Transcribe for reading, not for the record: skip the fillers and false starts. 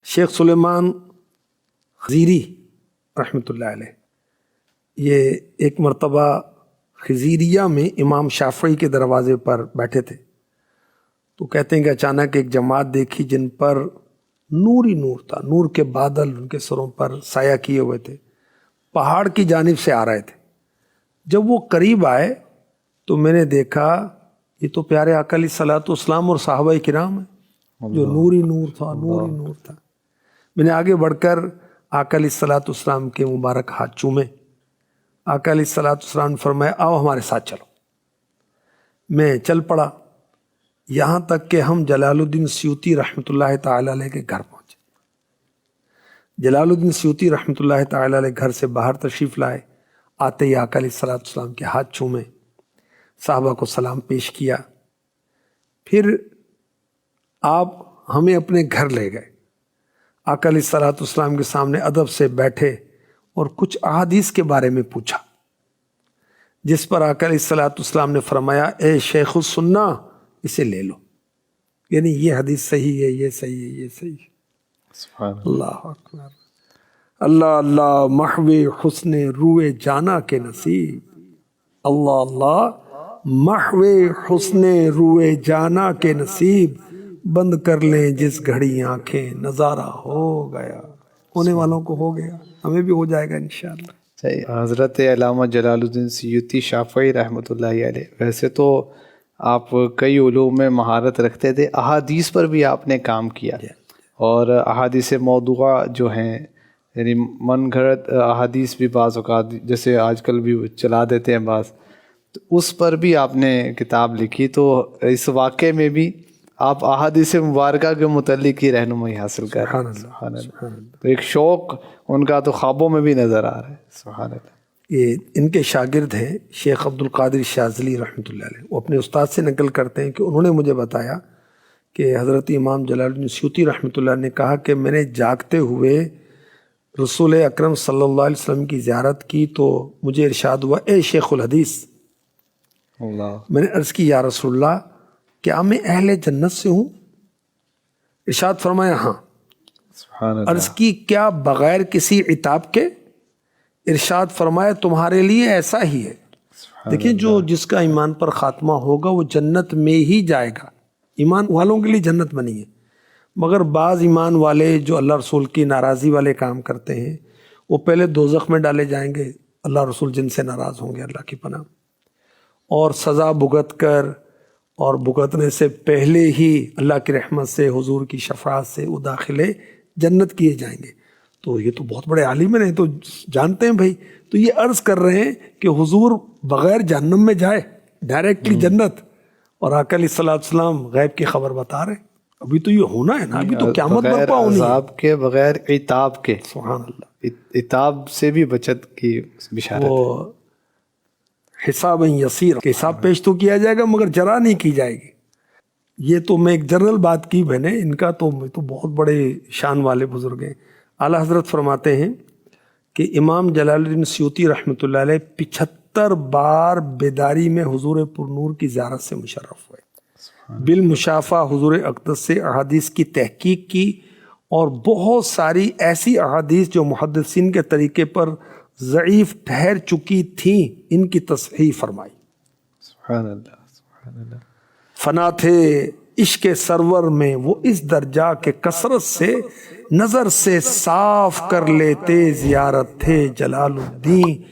شیخ سلیمان خزیری رحمۃ اللہ علیہ یہ ایک مرتبہ خزیریہ میں امام شافعی کے دروازے پر بیٹھے تھے، تو کہتے ہیں کہ اچانک ایک جماعت دیکھی جن پر نور ہی نور تھا، نور کے بادل ان کے سروں پر سایہ کیے ہوئے تھے، پہاڑ کی جانب سے آ رہے تھے۔ جب وہ قریب آئے تو میں نے دیکھا یہ تو پیارے آقا علیہ الصلوۃ والسلام اور صحابہ کرام ہیں، جو نور ہی نور تھا، نور ہی نور تھا۔ میں نے آگے بڑھ کر آقا علیہ الصلوۃ والسلام کے مبارک ہاتھ چومے۔ آقا علیہ الصلوۃ والسلام نے فرمایا آؤ ہمارے ساتھ چلو۔ میں چل پڑا یہاں تک کہ ہم جلال الدین سیوطی رحمۃ اللہ تعالی علیہ کے گھر پہنچے۔ جلال الدین سیوطی رحمۃ اللہ تعالی علیہ گھر سے باہر تشریف لائے، آتے ہی آقا علیہ الصلوۃ والسلام کے ہاتھ چومے، صحابہ کو سلام پیش کیا، پھر آپ ہمیں اپنے گھر لے گئے۔ آقا علیہ الصلوۃ والسلام کے سامنے ادب سے بیٹھے اور کچھ احادیث کے بارے میں پوچھا، جس پر آقا علیہ الصلوۃ والسلام نے فرمایا اے شیخ السنہ اسے لے لو، یعنی یہ حدیث صحیح ہے، یہ صحیح ہے، یہ صحیح ہے۔ سبحان اللہ اکبر، اللہ اللہ محو حسن روئے جانا کے نصیب، اللہ اللہ محو حسن روئے جانا کے نصیب، بند کر لیں جس گھڑی آنکھیں نظارہ ہو گیا۔ ہونے والوں کو ہو گیا، ہمیں بھی ہو جائے گا انشاءاللہ۔ حضرت علامہ جلال الدین سیوطی شافعی رحمۃ اللہ علیہ، ویسے تو آپ کئی علوم میں مہارت رکھتے تھے، احادیث پر بھی آپ نے کام کیا، اور احادیث موضوعہ جو ہیں یعنی من گھڑت احادیث بھی بعض اوقات جیسے آج کل بھی چلا دیتے ہیں بعض، تو اس پر بھی آپ نے کتاب لکھی۔ تو اس واقعے میں بھی آپ احادیث مبارکہ کے متعلق ہی رہنمائی حاصل کر رہے ہیں۔ سبحان اللہ، تو ایک شوق ان کا تو خوابوں میں بھی نظر آ رہا ہے۔ سبحان اللہ۔ یہ ان کے شاگرد ہیں شیخ عبد القادر شاذلی رحمۃ اللہ علیہ، وہ اپنے استاد سے نقل کرتے ہیں کہ انہوں نے مجھے بتایا کہ حضرت امام جلال الدین سیوطی رحمۃ اللہ نے کہا کہ میں نے جاگتے ہوئے رسول اکرم صلی اللہ علیہ وسلم کی زیارت کی تو مجھے ارشاد ہوا اے شیخ الحدیث، اللہ، میں نے عرض کی یا رسول اللہ کیا میں اہل جنت سے ہوں؟ ارشاد فرمایا ہاں۔ سبحان اللہ۔ عرض کی کیا بغیر کسی عتاب کے؟ ارشاد فرمایا تمہارے لیے ایسا ہی ہے۔ دیکھیں جو جس کا ایمان پر خاتمہ ہوگا وہ جنت میں ہی جائے گا، ایمان والوں کے لیے جنت بنی ہے، مگر بعض ایمان والے جو اللہ رسول کی ناراضی والے کام کرتے ہیں وہ پہلے دوزخ میں ڈالے جائیں گے، اللہ رسول جن سے ناراض ہوں گے، اللہ کی پناہ، اور سزا بھگت کر اور بھگتنے سے پہلے ہی اللہ کی رحمت سے حضور کی شفاعت سے وہ داخلے جنت کیے جائیں گے۔ تو یہ تو بہت بڑے عالم ہیں، تو جانتے ہیں بھائی، تو یہ عرض کر رہے ہیں کہ حضور بغیر جہنم میں جائے ڈائریکٹلی جنت، اور آقا علیہ الصلوۃ والسلام غیب کی خبر بتا رہے ہیں۔ ابھی تو یہ ہونا ہے نا، ابھی تو قیامت برپا ہونی ہے۔ عذاب کے بغیر عتاب کے، سبحان اللہ، عتاب سے بھی بچت کی بشارت ہے۔ وہ حساب یسیر، کہ حساب پیش تو کیا جائے گا مگر جرا نہیں کی جائے گی۔ یہ تو میں ایک جنرل بات کی میں نے، ان کا تو بہت بڑے شان والے بزرگ ہیں۔ اعلیٰ حضرت فرماتے ہیں کہ امام جلال الدین سیوطی رحمۃ اللہ علیہ 75 بار بیداری میں حضور پرنور کی زیارت سے مشرف ہوئے، بالمشافہ حضور اقدس سے احادیث کی تحقیق کی، اور بہت ساری ایسی احادیث جو محدثین کے طریقے پر ضعیف ٹھہر چکی تھیں ان کی تصحیح فرمائی۔ سبحان اللہ، سبحان اللہ۔ فنا تھے عشق سرور میں وہ اس درجہ کے کثرت سے نظر سے صاف کر لیتے زیارت تھے جلال الدین،